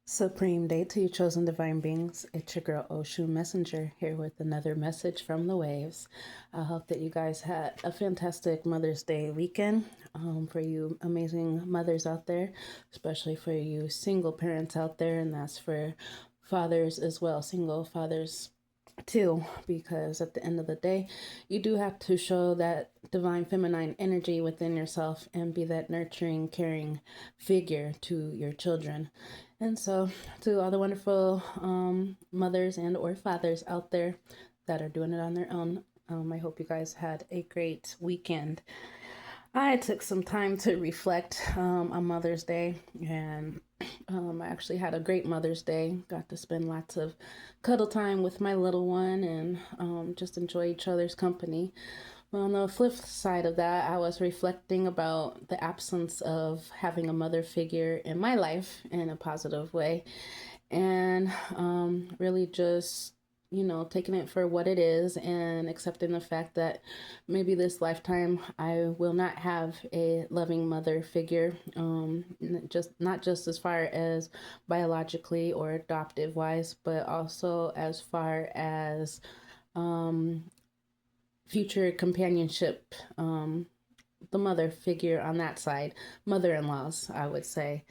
Supreme day to you, chosen divine beings. It's your girl Oshu Messenger here with another message from the waves. I hope that you guys had a fantastic Mother's Day weekend. For you amazing mothers out there, especially for you single parents out there, and that's for fathers as well, single fathers too, because at the end of the day, you do have to show that divine feminine energy within yourself and be that nurturing, caring figure to your children. And so, to all the wonderful mothers and or fathers out there that are doing it on their own, I hope you guys had a great weekend. I took some time to reflect on Mother's Day, and I actually had a great Mother's Day. Got to spend lots of cuddle time with my little one and just enjoy each other's company. Well, on the flip side of that, I was reflecting about the absence of having a mother figure in my life in a positive way, and really just taking it for what it is and accepting the fact that maybe this lifetime I will not have a loving mother figure, just not just as far as biologically or adoptive wise, but also as far as future companionship, the mother figure on that side, mother-in-laws, I would say.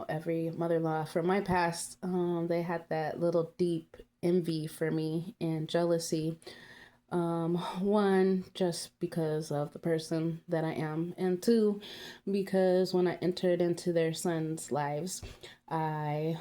Every mother-in-law from my past, they had that little deep envy for me and jealousy. One, just because of the person that I am, and two, because when I entered into their sons' lives, I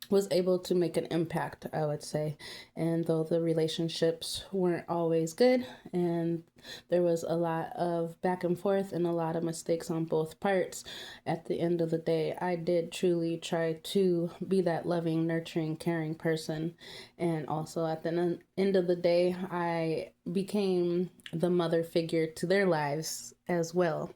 was able to make an impact, I would say. And though the relationships weren't always good, and there was a lot of back and forth and a lot of mistakes on both parts, at the end of the day, I did truly try to be that loving, nurturing, caring person. And also at the end of the day, I became the mother figure to their lives as well,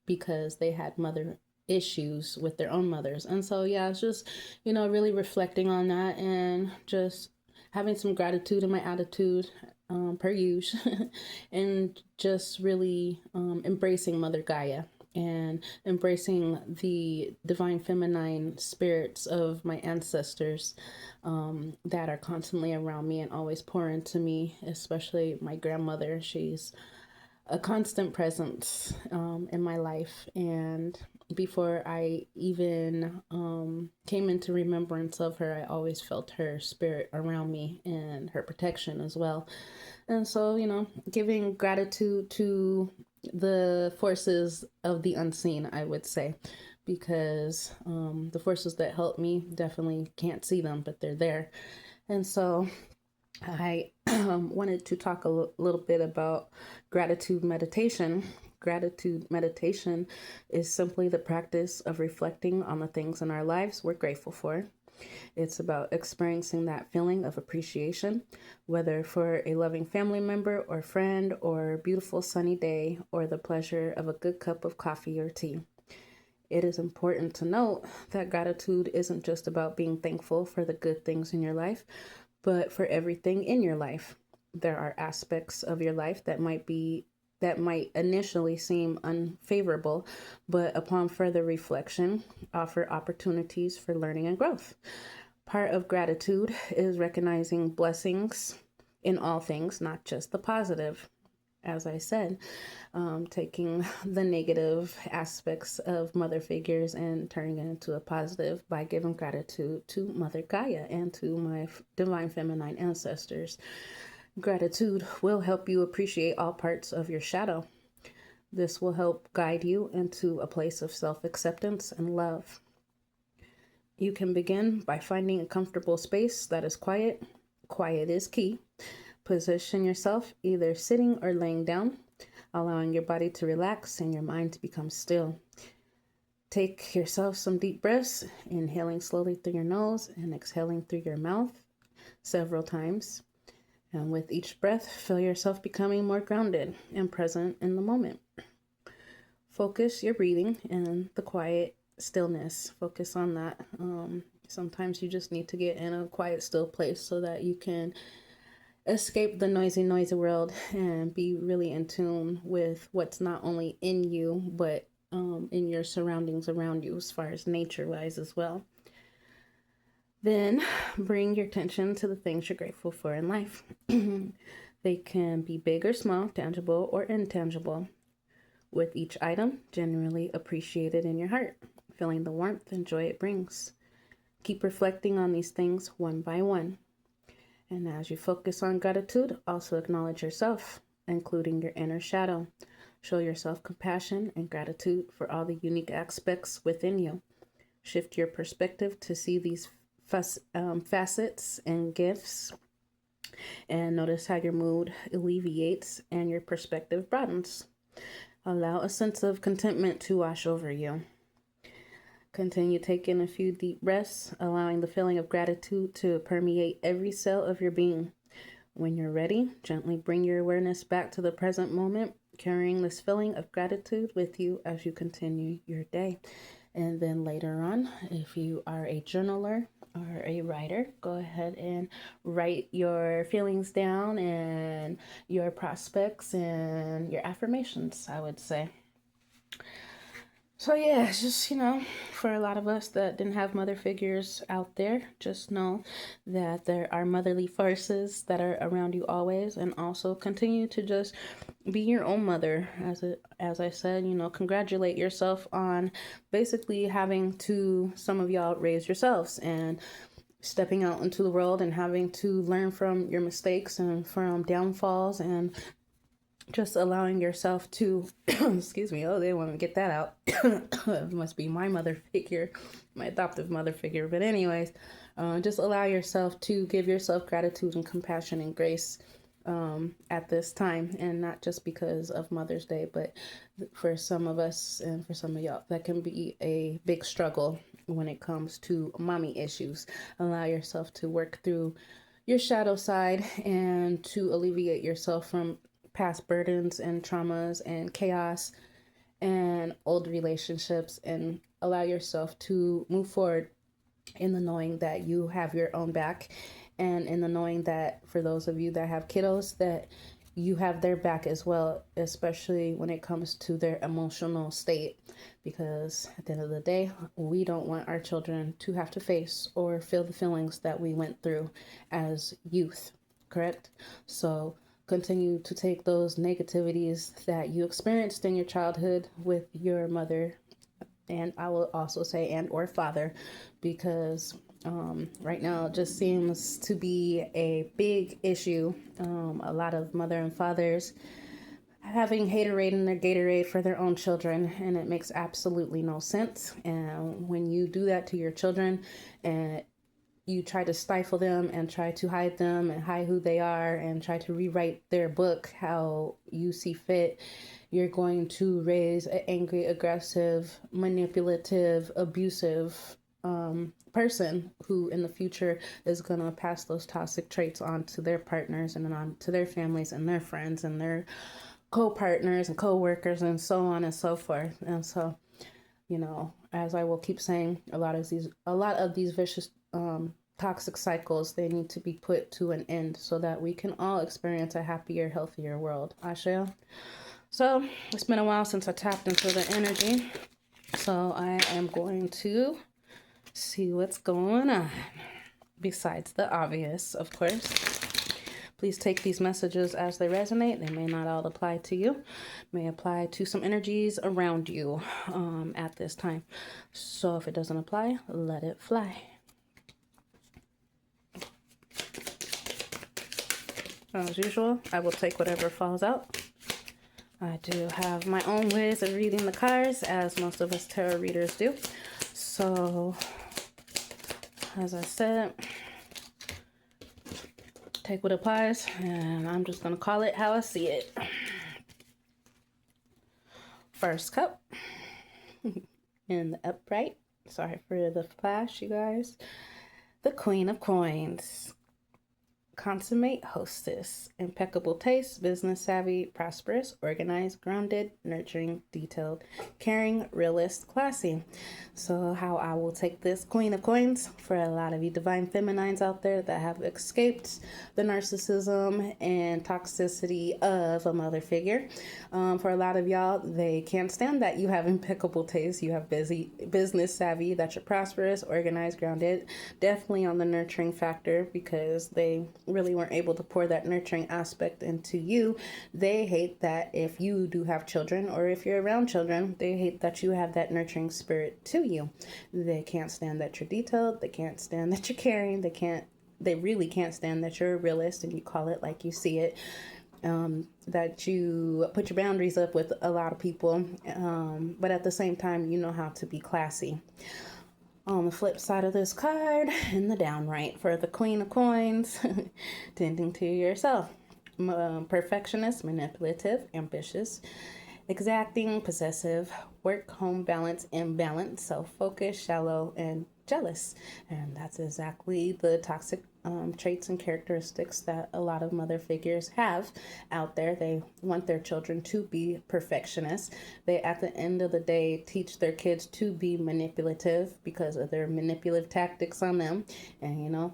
because they had mother issues with their own mothers. And so, yeah, it's just, really reflecting on that and just having some gratitude in my attitude, per usual, and just really embracing Mother Gaia and embracing the divine feminine spirits of my ancestors, that are constantly around me and always pour into me, especially my grandmother. She's a constant presence in my life. And before I even came into remembrance of her, I always felt her spirit around me and her protection as well. And so, giving gratitude to the forces of the unseen, I would say, because the forces that help me definitely can't see them, but they're there. And so I wanted to talk a little bit about gratitude meditation. Gratitude meditation is simply the practice of reflecting on the things in our lives we're grateful for. It's about experiencing that feeling of appreciation, whether for a loving family member or friend, or a beautiful sunny day, or the pleasure of a good cup of coffee or tea. It is important to note that gratitude isn't just about being thankful for the good things in your life, but for everything in your life. There are aspects of your life that might initially seem unfavorable, but upon further reflection, offer opportunities for learning and growth. Part of gratitude is recognizing blessings in all things, not just the positive. As I said, taking the negative aspects of mother figures and turning it into a positive by giving gratitude to Mother Gaia and to my divine feminine ancestors. Gratitude will help you appreciate all parts of your shadow. This will help guide you into a place of self-acceptance and love. You can begin by finding a comfortable space that is quiet. Quiet is key. Position yourself either sitting or laying down, allowing your body to relax and your mind to become still. Take yourself some deep breaths, inhaling slowly through your nose and exhaling through your mouth several times. And with each breath, feel yourself becoming more grounded and present in the moment. Focus your breathing and the quiet stillness. Focus on that. Sometimes you just need to get in a quiet, still place so that you can escape the noisy world and be really in tune with what's not only in you, but in your surroundings around you, as far as nature wise as well. Then bring your attention to the things you're grateful for in life. They can be big or small, tangible or intangible. With each item, genuinely appreciated in your heart, feeling the warmth and joy it brings. Keep reflecting on these things one by one. And as you focus on gratitude, also acknowledge yourself, including your inner shadow. Show yourself compassion and gratitude for all the unique aspects within you. Shift your perspective to see these facets and gifts, and notice how your mood alleviates and your perspective broadens. Allow a sense of contentment to wash over you. Continue taking a few deep breaths, allowing the feeling of gratitude to permeate every cell of your being. When you're ready, gently bring your awareness back to the present moment, carrying this feeling of gratitude with you as you continue your day. And then later on, if you are a journaler or a writer, go ahead and write your feelings down and your prospects and your affirmations, I would say. So yeah, it's just, for a lot of us that didn't have mother figures out there, just know that there are motherly forces that are around you always, and also continue to just be your own mother. As I said, congratulate yourself on basically having to, some of y'all, raise yourselves and stepping out into the world and having to learn from your mistakes and from downfalls, and just allowing yourself to, excuse me, oh, they want to get that out. It must be my mother figure, my adoptive mother figure. But anyways, just allow yourself to give yourself gratitude and compassion and grace at this time. And not just because of Mother's Day, but for some of us and for some of y'all, that can be a big struggle when it comes to mommy issues. Allow yourself to work through your shadow side and to alleviate yourself from past burdens and traumas and chaos and old relationships, and allow yourself to move forward in the knowing that you have your own back, and in the knowing that for those of you that have kiddos, that you have their back as well, especially when it comes to their emotional state, because at the end of the day, we don't want our children to have to face or feel the feelings that we went through as youth, correct? So continue to take those negativities that you experienced in your childhood with your mother, and I will also say and or father, because right now it just seems to be a big issue. A lot of mother and fathers having haterade in their Gatorade for their own children, and it makes absolutely no sense. And when you do that to your children, and you try to stifle them and try to hide them and hide who they are and try to rewrite their book how you see fit, you're going to raise an angry, aggressive, manipulative, abusive person who in the future is going to pass those toxic traits on to their partners and then on to their families and their friends and their co-partners and co-workers and so on and so forth. And so, as I will keep saying, a lot of these vicious toxic cycles, they need to be put to an end so that we can all experience a happier, healthier world. Asha. So it's been a while since I tapped into the energy, so I am going to see what's going on besides the obvious, of course. Please take these messages as they resonate. They may not all apply to you, may apply to some energies around you at this time. So if it doesn't apply, let it fly. As usual, I will take whatever falls out. I do have my own ways of reading the cards, as most of us tarot readers do. So, as I said, take what applies, and I'm just going to call it how I see it. First cup in the upright. Sorry for the flash, you guys. The Queen of Coins. consummate hostess, impeccable taste, business savvy, prosperous, organized, grounded, nurturing, detailed, caring, realist, classy. So, how I will take this Queen of Coins for a lot of you divine feminines out there that have escaped the narcissism and toxicity of a mother figure. For a lot of y'all, they can't stand that you have impeccable taste, you have busy business savvy, that you're prosperous, organized, grounded. Definitely on the nurturing factor because they really weren't able to pour that nurturing aspect into you. They hate that if you do have children or if you're around children, they hate that you have that nurturing spirit to you. They can't stand that you're detailed. They can't stand that you're caring. They really can't stand that you're a realist and you call it like you see it. That you put your boundaries up with a lot of people, but at the same time, you know how to be classy. On the flip side of this card, in the downright for the Queen of Coins, tending to yourself. Perfectionist, manipulative, ambitious, exacting, possessive, work home balance, imbalance, self focused, shallow, and jealous. And that's exactly the toxic traits and characteristics that a lot of mother figures have out there. They want their children to be perfectionists. They, at the end of the day, teach their kids to be manipulative because of their manipulative tactics on them. And, you know,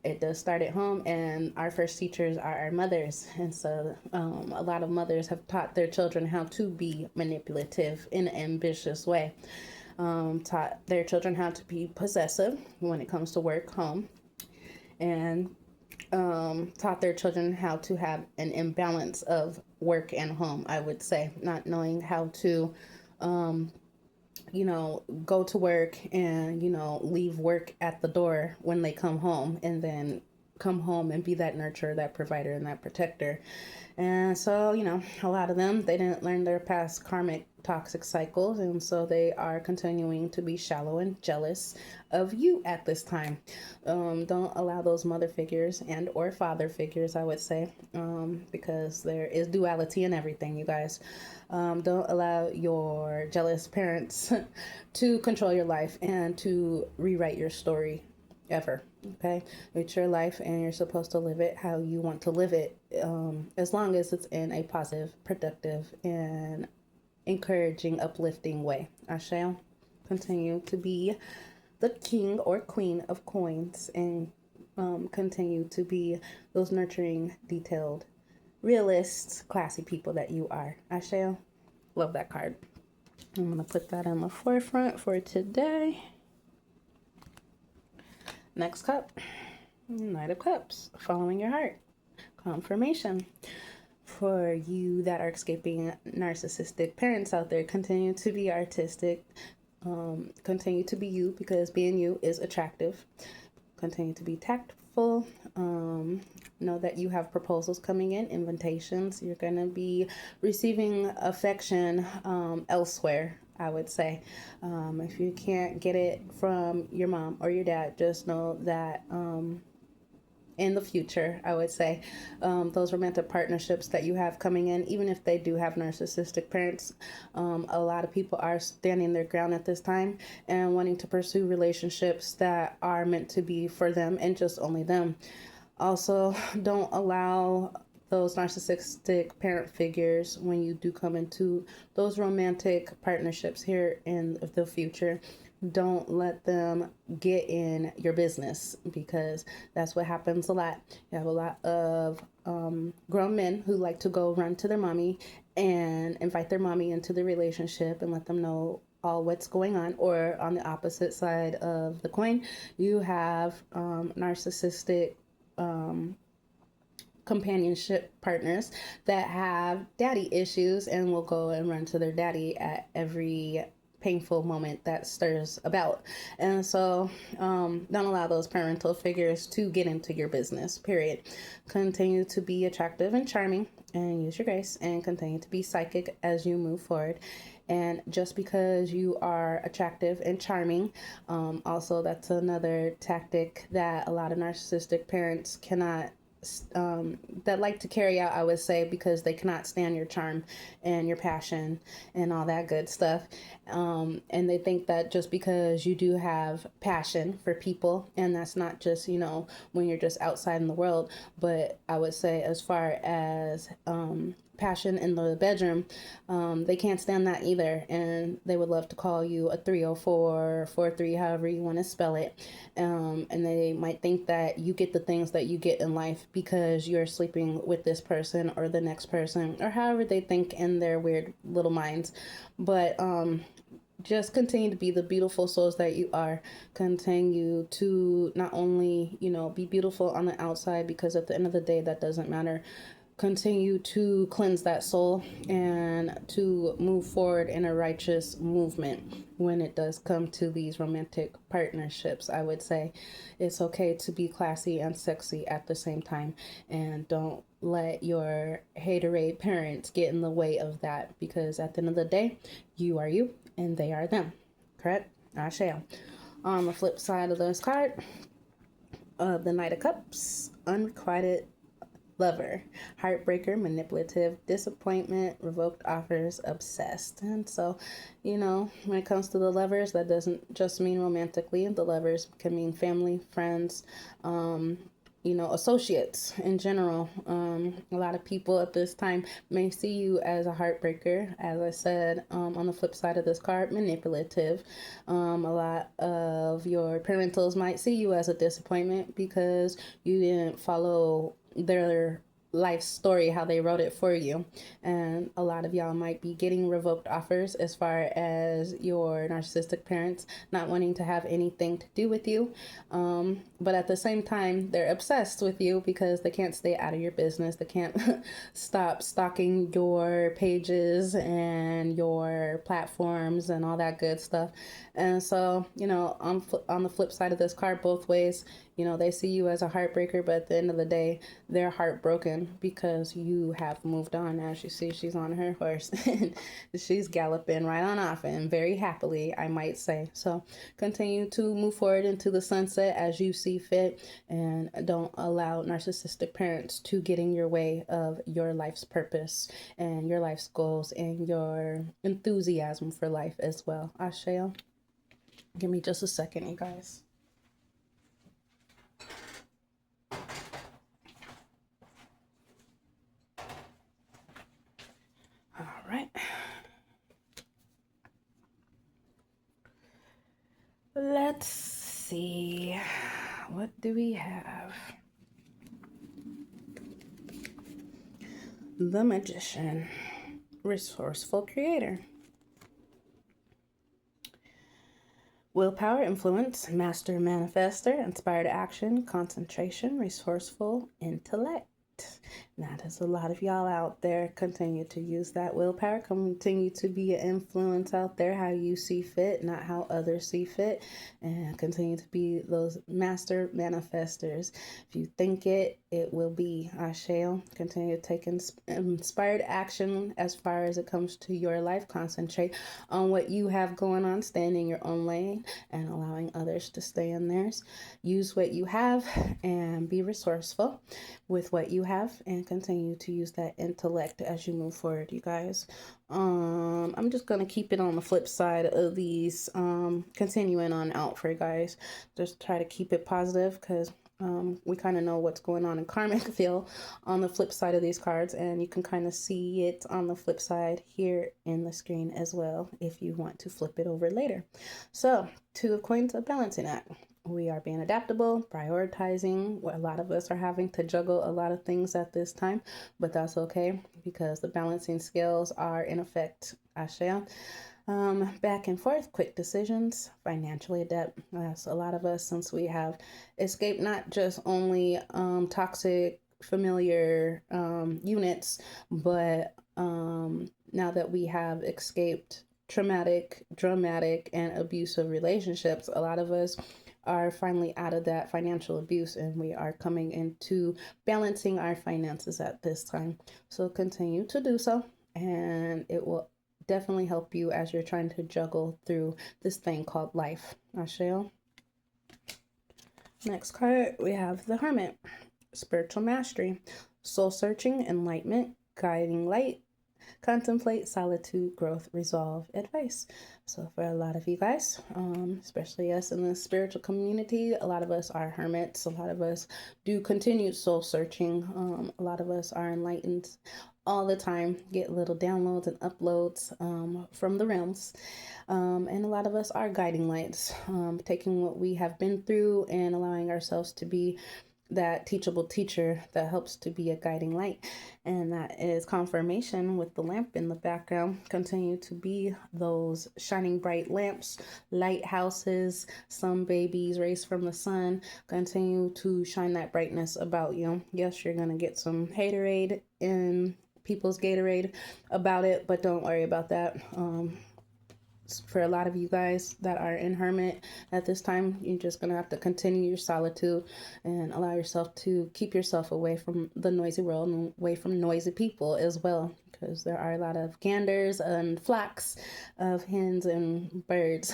it does start at home, and our first teachers are our mothers. And so a lot of mothers have taught their children how to be manipulative in an ambitious way. Taught their children how to be possessive when it comes to work, home, and taught their children how to have an imbalance of work and home, I would say, not knowing how to go to work and, leave work at the door when they come home, and then come home and be that nurturer, that provider, and that protector. And so, a lot of them, they didn't learn their past karmic toxic cycles, and so they are continuing to be shallow and jealous of you at this time. Don't allow those mother figures and or father figures, I would say, because there is duality in everything, you guys. Don't allow your jealous parents to control your life and to rewrite your story ever. Okay, it's your life and you're supposed to live it how you want to live it, as long as it's in a positive, productive, and encouraging, uplifting way. I shall continue to be the king or queen of coins, and continue to be those nurturing, detailed, realist, classy people that you are. I shall love that card. I'm going to put that on the forefront for today. Next cup, Knight of Cups, following your heart, confirmation. For you that are escaping narcissistic parents out there, continue to be artistic, continue to be you, because being you is attractive. Continue to be tactful. Know that you have proposals coming in, invitations. You're going to be receiving affection elsewhere, I would say. If you can't get it from your mom or your dad, just know that in the future, I would say, those romantic partnerships that you have coming in, even if they do have narcissistic parents, a lot of people are standing their ground at this time and wanting to pursue relationships that are meant to be for them and just only them. Also, don't allow those narcissistic parent figures, when you do come into those romantic partnerships here in the future, don't let them get in your business, because that's what happens a lot. You have a lot of grown men who like to go run to their mommy and invite their mommy into the relationship and let them know all what's going on. Or on the opposite side of the coin, you have narcissistic companionship partners that have daddy issues and will go and run to their daddy at every painful moment that stirs about. And so don't allow those parental figures to get into your business, period. Continue to be attractive and charming and use your grace, and continue to be psychic as you move forward. And just because you are attractive and charming, also that's another tactic that a lot of narcissistic parents cannot that like to carry out, I would say, because they cannot stand your charm and your passion and all that good stuff. And they think that just because you do have passion for people, and that's not just, when you're just outside in the world, but I would say as far as passion in the bedroom, they can't stand that either, and they would love to call you a 304, 43, however you want to spell it. And they might think that you get the things that you get in life because you're sleeping with this person or the next person, or however they think in their weird little minds. But just continue to be the beautiful souls that you are. Continue to not only, be beautiful on the outside, because at the end of the day, that doesn't matter. Continue to cleanse that soul and to move forward in a righteous movement when it does come to these romantic partnerships. I would say it's okay to be classy and sexy at the same time, and don't let your haterade parents get in the way of that, because at the end of the day, you are you and they are them. Correct? I shall. On the flip side of this card, the Knight of Cups, unrequited lover, heartbreaker, manipulative, disappointment, revoked offers, obsessed. And so, when it comes to the lovers, that doesn't just mean romantically. The lovers can mean family, friends, associates in general. A lot of people at this time may see you as a heartbreaker. As I said, on the flip side of this card, manipulative. A lot of your parentals might see you as a disappointment because you didn't follow their life story, how they wrote it for you. And a lot of y'all might be getting revoked offers as far as your narcissistic parents not wanting to have anything to do with you. But at the same time, they're obsessed with you because they can't stay out of your business. They can't stop stalking your pages and your platforms and all that good stuff. And so, on the flip side of this card, both ways, they see you as a heartbreaker, but at the end of the day, they're heartbroken because you have moved on. As you see, she's on her horse and she's galloping right on off, and very happily, I might say. So continue to move forward into the sunset as you see fit, and don't allow narcissistic parents to get in your way of your life's purpose and your life's goals and your enthusiasm for life as well. Asheo. Give me just a second, you guys. All right. Let's see. What do we have? The Magician. Resourceful creator. Willpower, influence, master manifester, inspired action, concentration, resourceful, intellect. That is a lot of y'all out there. Continue to use that willpower. Continue to be an influence out there how you see fit, not how others see fit. And continue to be those master manifestors. If you think it, it will be. I shall continue to take inspired action as far as it comes to your life. Concentrate on what you have going on. Stay in your own lane and allowing others to stay in theirs. Use what you have and be resourceful with what you have, and continue to use that intellect as you move forward, you guys. I'm just gonna keep it on the flip side of these, continuing on out for you guys. Just try to keep it positive, because we kind of know what's going on in karmic field on the flip side of these cards, and you can kind of see it on the flip side here in the screen as well if you want to flip it over later. So, Two of Coins, a balancing act. We are being adaptable, prioritizing. A lot of us are having to juggle a lot of things at this time, but that's okay because the balancing scales are in effect. Ashe. Back and forth, quick decisions, financially adept. That's a lot of us, since we have escaped not just only toxic familiar units, but now that we have escaped traumatic, dramatic, and abusive relationships, a lot of us are finally out of that financial abuse, and we are coming into balancing our finances at this time. So continue to do so, and it will definitely help you as you're trying to juggle through this thing called life. Asheo. Next card, we have the Hermit. spiritual mastery, soul searching, enlightenment, guiding light, contemplate, solitude, growth, resolve, advice. So for a lot of you guys, especially us in the spiritual community, a lot of us are hermits. A lot of us do continued soul searching. A lot of us are enlightened all the time, get little downloads and uploads from the realms. And a lot of us are guiding lights, taking what we have been through and allowing ourselves to be that teachable teacher that helps to be a guiding light. And that is confirmation with the lamp in the background. Continue to be those shining bright lamps, lighthouses, sun babies raised from the sun. Continue to shine that brightness about you. Yes, you're going to get some haterade in people's Gatorade about it, but don't worry about that. For a lot of you guys that are in hermit at this time, you're just gonna have to continue your solitude and allow yourself to keep yourself away from the noisy world and away from noisy people as well, because there are a lot of ganders and flocks of hens and birds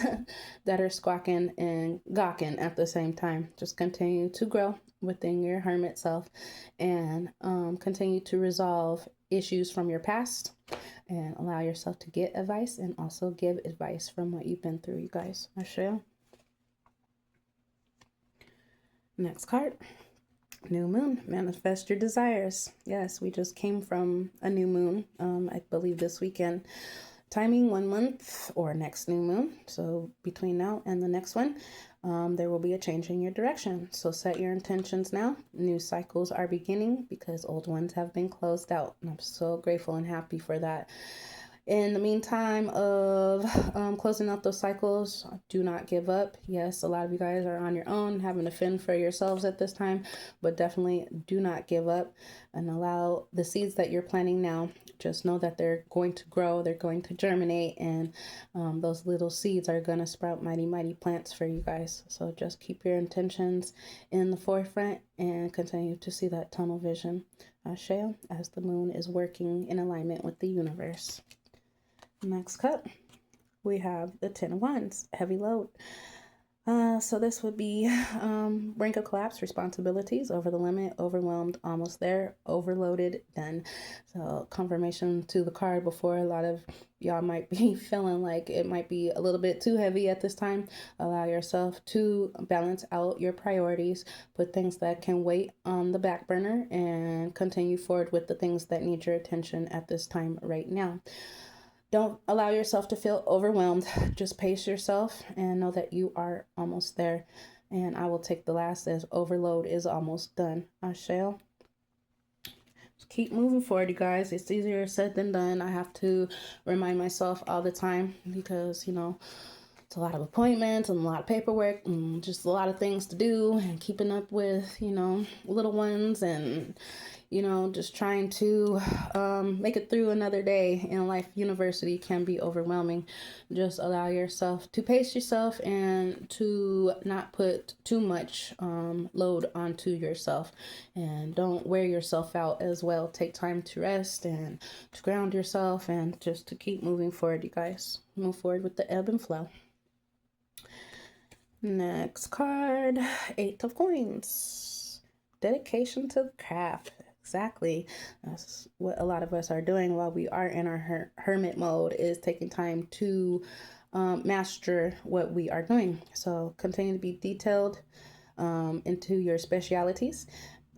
that are squawking and gawking at the same time. Just continue to grow within your hermit self and continue to resolve issues from your past and allow yourself to get advice and also give advice from what you've been through, you guys. Asheo. Next card. New moon. Manifest your desires. Yes, we just came from a new moon, I believe this weekend. Timing 1 month or next new moon. So between now and the next one, there will be a change in your direction. So set your intentions now. New cycles are beginning because old ones have been closed out. And I'm so grateful and happy for that. In the meantime of closing out those cycles, do not give up. Yes, a lot of you guys are on your own, having to fend for yourselves at this time, but definitely do not give up and allow the seeds that you're planting now. Just know that they're going to grow, they're going to germinate, and those little seeds are going to sprout mighty, mighty plants for you guys. So just keep your intentions in the forefront and continue to see that tunnel vision. Ashe, as the moon is working in alignment with the universe. Next cut, we have the 10 of Wands, heavy load. So this would be brink of collapse, responsibilities, over the limit, overwhelmed, almost there, overloaded, done. So confirmation to the card before. A lot of y'all might be feeling like it might be a little bit too heavy at this time. Allow yourself to balance out your priorities, put things that can wait on the back burner, and continue forward with the things that need your attention at this time right now. Don't allow yourself to feel overwhelmed. Just pace yourself and know that you are almost there. And I will take the last as overload is almost done. I shall. Just keep moving forward, you guys. It's easier said than done. I have to remind myself all the time because, you know, it's a lot of appointments and a lot of paperwork and just a lot of things to do and keeping up with, you know, little ones and, you know, just trying to make it through another day in life. University can be overwhelming. Just allow yourself to pace yourself and to not put too much load onto yourself. And don't wear yourself out as well. Take time to rest and to ground yourself and just to keep moving forward, you guys. Move forward with the ebb and flow. Next card, 8 of Coins. Dedication to the craft. Exactly. That's what a lot of us are doing while we are in our hermit mode, is taking time to master what we are doing. So continue to be detailed into your specialities.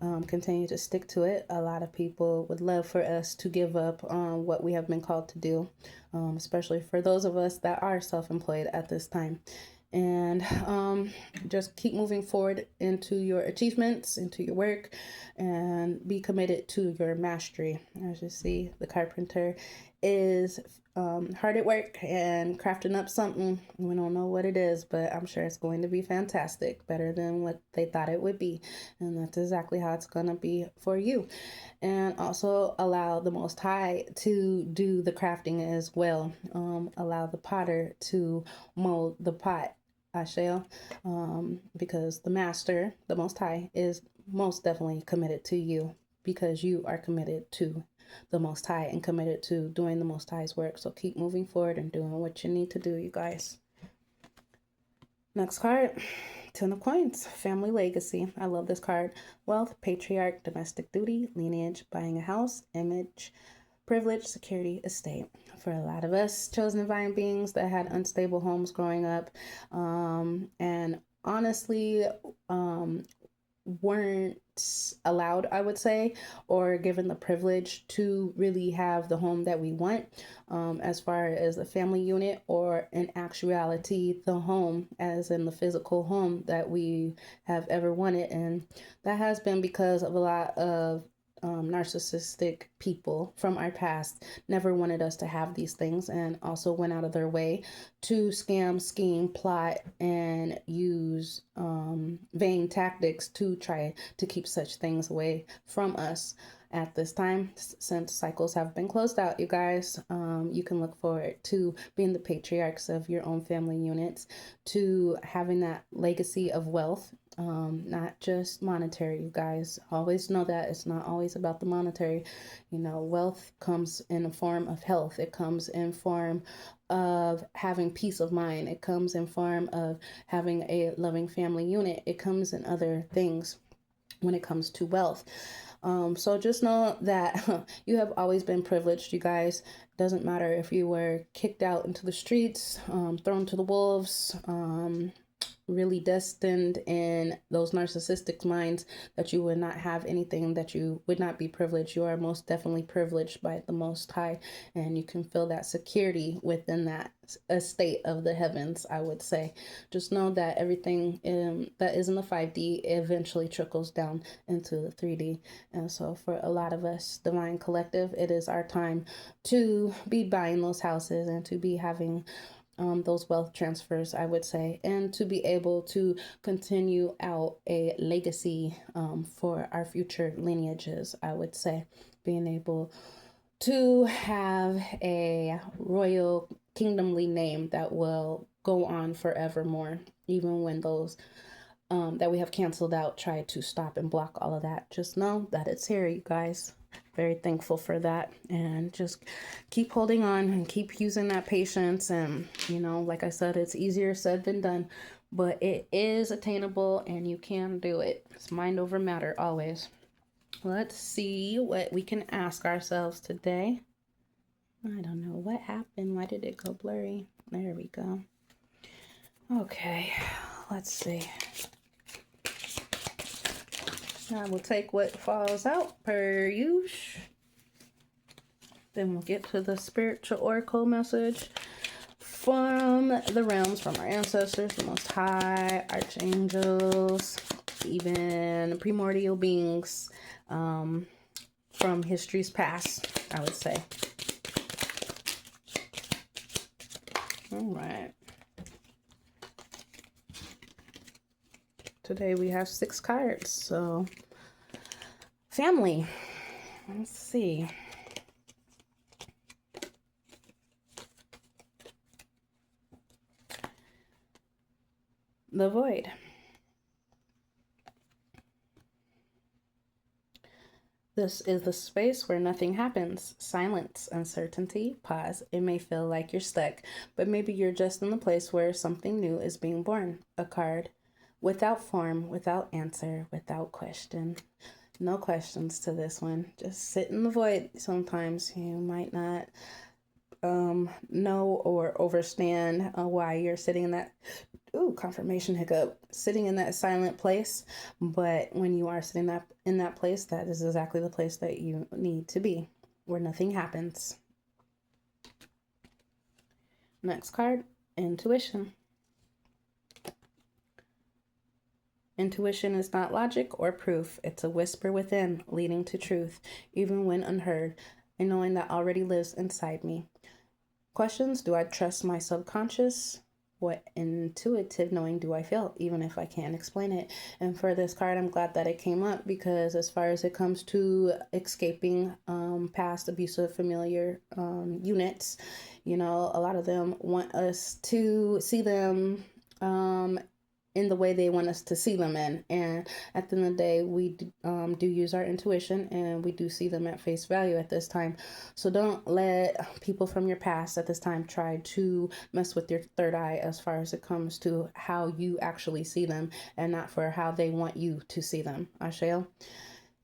Continue to stick to it. A lot of people would love for us to give up on what we have been called to do, especially for those of us that are self-employed at this time. And just keep moving forward into your achievements, into your work, and be committed to your mastery. As you see, the carpenter is hard at work and crafting up something. We don't know what it is, but I'm sure it's going to be fantastic, better than what they thought it would be. And that's exactly how it's going to be for you. And also allow the Most High to do the crafting as well. Allow the potter to mold the pot. Asheo, because the Master, the Most High, is most definitely committed to you because you are committed to the Most High and committed to doing the Most High's work. So keep moving forward and doing what you need to do, you guys. Next card, Ten of Coins, family legacy. I love this card. Wealth, patriarch, domestic duty, lineage, buying a house, image, privilege, security, estate. For a lot of us chosen divine beings that had unstable homes growing up, and honestly, weren't allowed, I would say, or given the privilege to really have the home that we want, as far as the family unit, or in actuality, the home, as in the physical home that we have ever wanted. And that has been because of a lot of narcissistic people from our past never wanted us to have these things, and also went out of their way to scam, scheme, plot, and use vain tactics to try to keep such things away from us. At this time, since cycles have been closed out, you guys, you can look forward to being the patriarchs of your own family units, to having that legacy of wealth, not just monetary. You guys always know that it's not always about the monetary. You know, wealth comes in a form of health. It comes in form of having peace of mind. It comes in form of having a loving family unit. It comes in other things when it comes to wealth. So just know that you have always been privileged, you guys. Doesn't matter if you were kicked out into the streets, thrown to the wolves, really destined in those narcissistic minds that you would not have anything, that you would not be privileged. You are most definitely privileged by the Most High, and you can feel that security within that estate of the heavens, I would say. Just know that everything that is in the 5D eventually trickles down into the 3D. And so for a lot of us, Divine Collective, it is our time to be buying those houses and to be having those wealth transfers, I would say, and to be able to continue out a legacy for our future lineages, I would say. Being able to have a royal kingdomly name that will go on forevermore, even when those that we have canceled out try to stop and block all of that. Just know that it's here, you guys. Very thankful for that, and just keep holding on and keep using that patience. And you know, like I said, it's easier said than done, but it is attainable and you can do it. It's mind over matter always. Let's see what we can ask ourselves today. I don't know what happened. Why did it go blurry? There we go. Okay, let's see. I will take what falls out per usual. Then we'll get to the spiritual oracle message from the realms, from our ancestors, the Most High, archangels, even primordial beings from history's past, I would say. All right. Today we have 6 cards, so family. Let's see. The void. This is the space where nothing happens. Silence, uncertainty, pause. It may feel like you're stuck, but maybe you're just in the place where something new is being born. A card without form, without answer, without question. No questions to this one. Just sit in the void. Sometimes you might not know or understand why you're sitting in that confirmation hiccup, sitting in that silent place. But when you are sitting in that place, that is exactly the place that you need to be, where nothing happens. Next card, intuition. Intuition is not logic or proof. It's a whisper within, leading to truth, even when unheard, and knowing that already lives inside me. Questions: do I trust my subconscious? What intuitive knowing do I feel, even if I can't explain it? And for this card, I'm glad that it came up, because as far as it comes to escaping past abusive familiar units, you know, a lot of them want us to see them in the way they want us to see them in. And at the end of the day, we do use our intuition, and we do see them at face value at this time. So don't let people from your past at this time try to mess with your third eye as far as it comes to how you actually see them, and not for how they want you to see them. Ashael.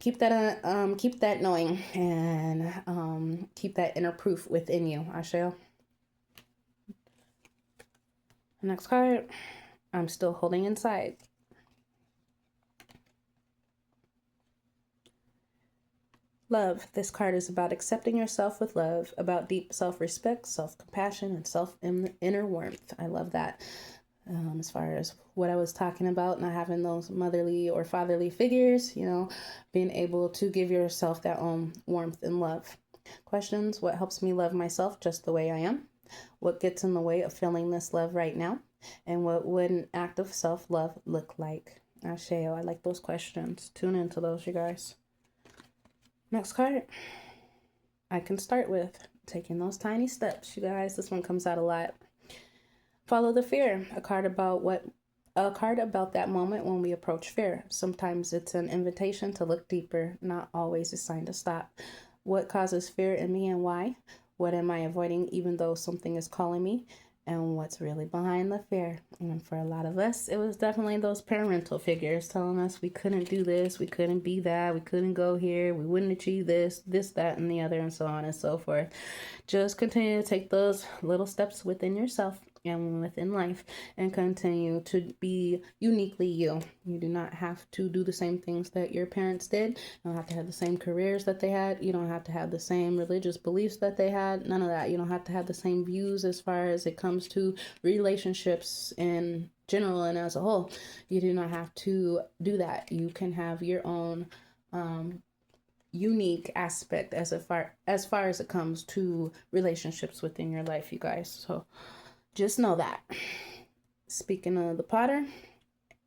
Keep that knowing, and keep that inner proof within you. Ashael. Next card. I'm still holding inside. Love. This card is about accepting yourself with love, about deep self-respect, self-compassion, and self-inner warmth. I love that. As far as what I was talking about, not having those motherly or fatherly figures, being able to give yourself that own warmth and love. Questions. What helps me love myself just the way I am? What gets in the way of feeling this love right now? And what would an act of self-love look like? Asheo, I like those questions. Tune into those, you guys. Next card. I can start with taking those tiny steps, you guys. This one comes out a lot. Follow the fear. A card about that moment when we approach fear. Sometimes it's an invitation to look deeper, not always a sign to stop. What causes fear in me and why? What am I avoiding even though something is calling me? And what's really behind the fear? And for a lot of us, it was definitely those parental figures telling us we couldn't do this, we couldn't be that, we couldn't go here, we wouldn't achieve this, that, and the other, and so on and so forth. Just continue to take those little steps within yourself and within life, and continue to be uniquely you. You do not have to do the same things that your parents did. You don't have to have the same careers that they had. You don't have to have the same religious beliefs that they had. None of that. You don't have to have the same views as far as it comes to relationships in general and as a whole. You do not have to do that. You can have your own unique aspect as far as it comes to relationships within your life, you guys. So just know that. Speaking of the potter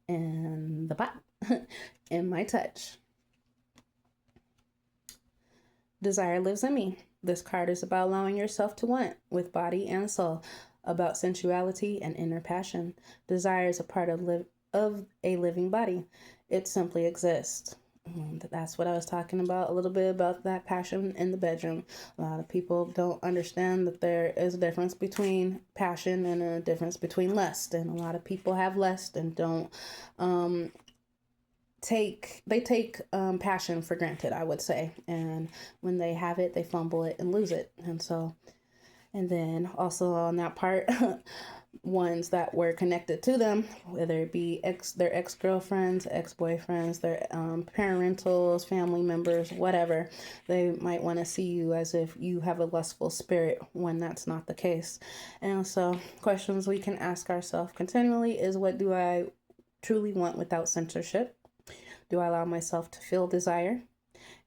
and the pot and my touch. Desire lives in me. This card is about allowing yourself to want with body and soul, about sensuality and inner passion. Desire is a part of a living body. It simply exists. That's what I was talking about a little bit about that passion in the bedroom. A lot of people don't understand that there is a difference between passion and a difference between lust. And a lot of people have lust and don't take passion for granted, I would say. And when they have it, they fumble it and lose it. And then also on that part, ones that were connected to them, whether it be their ex-girlfriends, ex-boyfriends, their parentals, family members, whatever, they might want to see you as if you have a lustful spirit when that's not the case. And so questions we can ask ourselves continually is, what do I truly want without censorship? Do I allow myself to feel desire?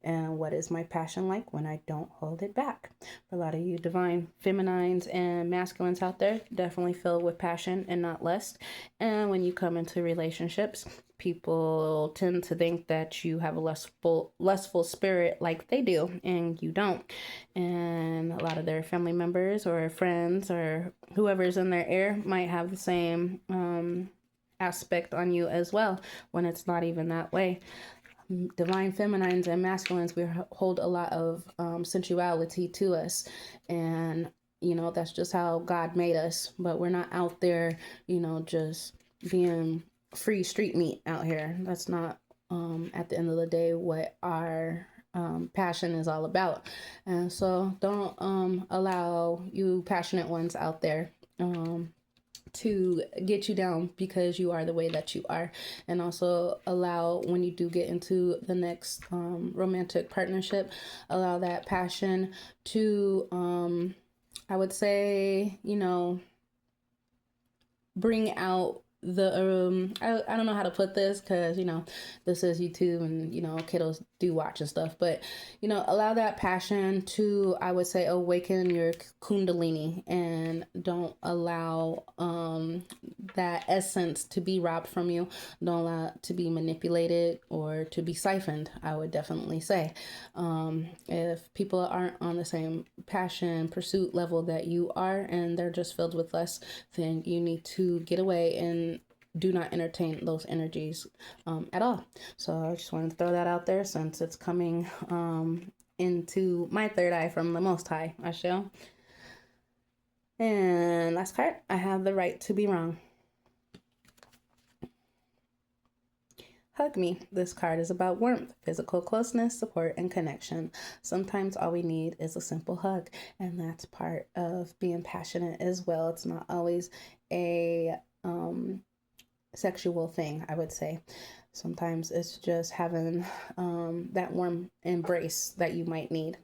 And what is my passion like when I don't hold it back? For a lot of you divine feminines and masculines out there, definitely filled with passion and not lust. And when you come into relationships, people tend to think that you have a lustful spirit like they do, and you don't. And a lot of their family members or friends or whoever's in their ear might have the same aspect on you as well, when it's not even that way. Divine feminines and masculines, we hold a lot of sensuality to us, and that's just how God made us. But we're not out there just being free street meat out here. That's not at the end of the day what our passion is all about. And so don't allow you passionate ones out there to get you down, because you are the way that you are. And also allow, when you do get into the next romantic partnership, allow that passion to I would say bring out the I don't know how to put this, because this is YouTube and kiddos do watch and stuff, but allow that passion to, I would say, awaken your kundalini, and don't allow that essence to be robbed from you. Don't allow it to be manipulated or to be siphoned, I would definitely say. If people aren't on the same passion pursuit level that you are, and they're just filled with lust, then you need to get away and do not entertain those energies at all. So I just wanted to throw that out there since it's coming into my third eye from the Most High, Ashe. And last card, I have the right to be wrong. Hug me. This card is about warmth, physical closeness, support, and connection. Sometimes all we need is a simple hug, and that's part of being passionate as well. It's not always a sexual thing, I would say. Sometimes it's just having that warm embrace that you might need.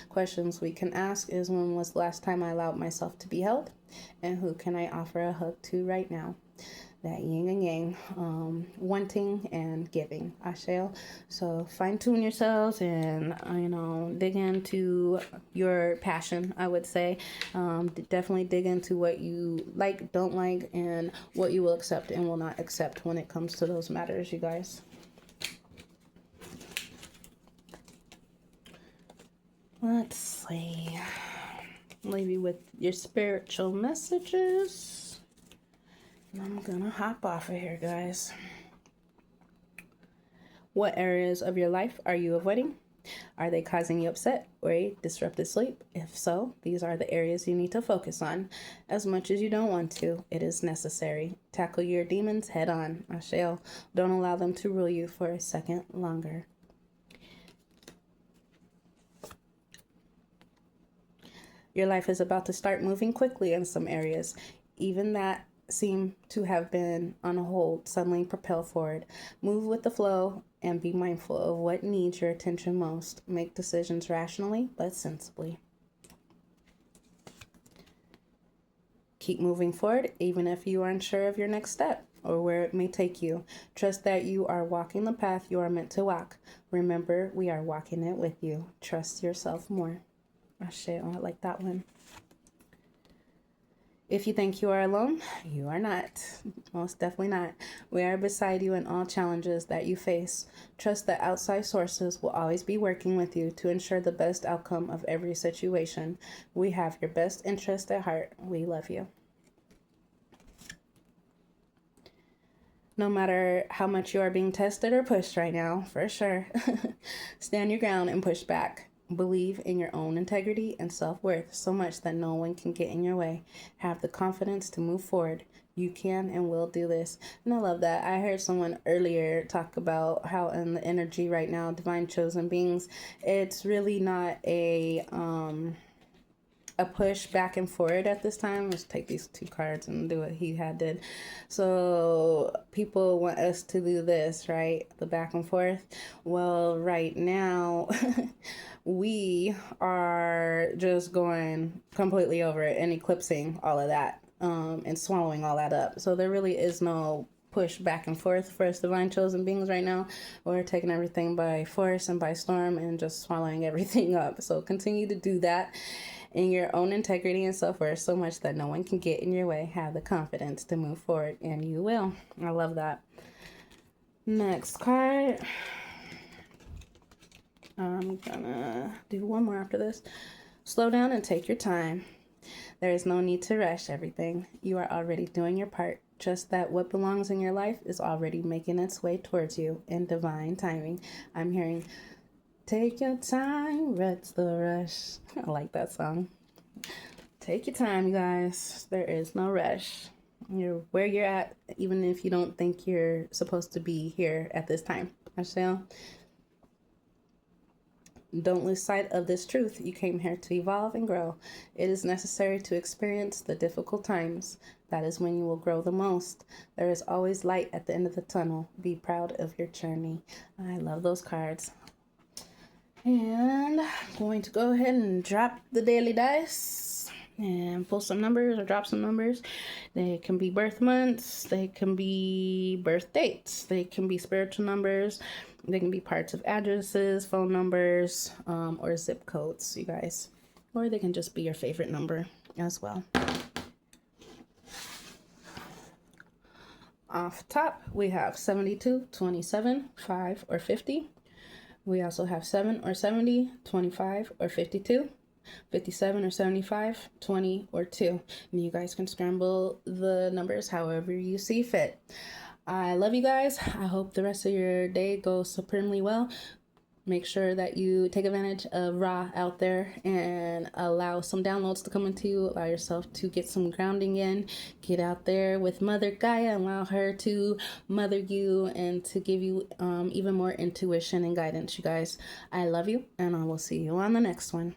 Questions we can ask is, when was the last time I allowed myself to be held? And who can I offer a hug to right now? That yin and yang, wanting and giving, Ashe. So fine tune yourselves and, dig into your passion, I would say. Definitely dig into what you like, don't like, and what you will accept and will not accept when it comes to those matters, you guys. Let's see. Leave you with your spiritual messages. I'm gonna hop off of here, guys. What areas of your life are you avoiding? Are they causing you upset or disrupted sleep? If so, these are the areas you need to focus on. As much as you don't want to, it is necessary. Tackle your demons head on, Ashe. Don't allow them to rule you for a second longer. Your life is about to start moving quickly in some areas. Even that seem to have been on hold suddenly propel forward. Move with the flow and be mindful of what needs your attention most. Make decisions rationally but sensibly. Keep moving forward even if you are unsure of your next step or where it may take you. Trust that you are walking the path you are meant to walk. Remember, we are walking it with you. Trust yourself more. Ashe, I like that one. If you think you are alone, you are not. Most definitely not. We are beside you in all challenges that you face. Trust that outside sources will always be working with you to ensure the best outcome of every situation. We have your best interest at heart. We love you. No matter how much you are being tested or pushed right now, for sure, stand your ground and push back. Believe in your own integrity and self-worth so much that no one can get in your way. Have the confidence to move forward. You can and will do this. And I love that. I heard someone earlier talk about how in the energy right now, divine chosen beings, it's really not a push back and forward at this time. Let's take these two cards and do what he had did. So people want us to do this, right? The back and forth. Well, right now we are just going completely over it and eclipsing all of that and swallowing all that up. So there really is no push back and forth for us divine chosen beings right now. We're taking everything by force and by storm and just swallowing everything up. So continue to do that in your own integrity and self-worth so much that no one can get in your way. Have the confidence to move forward, and you will. I love that. Next card. I'm gonna do one more after this. Slow down and take your time. There is no need to rush everything. You are already doing your part. Trust that what belongs in your life is already making its way towards you in divine timing. I'm hearing, take your time, what's the rush? I like that song. Take your time, you guys. There is no rush. You're where you're at, even if you don't think you're supposed to be here at this time. Ashe? Don't lose sight of this truth. You came here to evolve and grow. It is necessary to experience the difficult times. That is when you will grow the most. There is always light at the end of the tunnel. Be proud of your journey. I love those cards. And I'm going to go ahead and drop the daily dice and pull some numbers or drop some numbers. They can be birth months, they can be birth dates, they can be spiritual numbers, they can be parts of addresses, phone numbers, or zip codes, you guys. Or they can just be your favorite number as well. Off top, we have 72, 27, 5, or 50. We also have 7 or 70, 25, or 52. 57 or 75, 20 or 2. And you guys can scramble the numbers however you see fit. I love you guys. I hope the rest of your day goes supremely well. Make sure that you take advantage of Ra out there and allow some downloads to come into you. Allow yourself to get some grounding in. Get out there with Mother Gaia. Allow her to mother you and to give you even more intuition and guidance, you guys. I love you, and I will see you on the next one.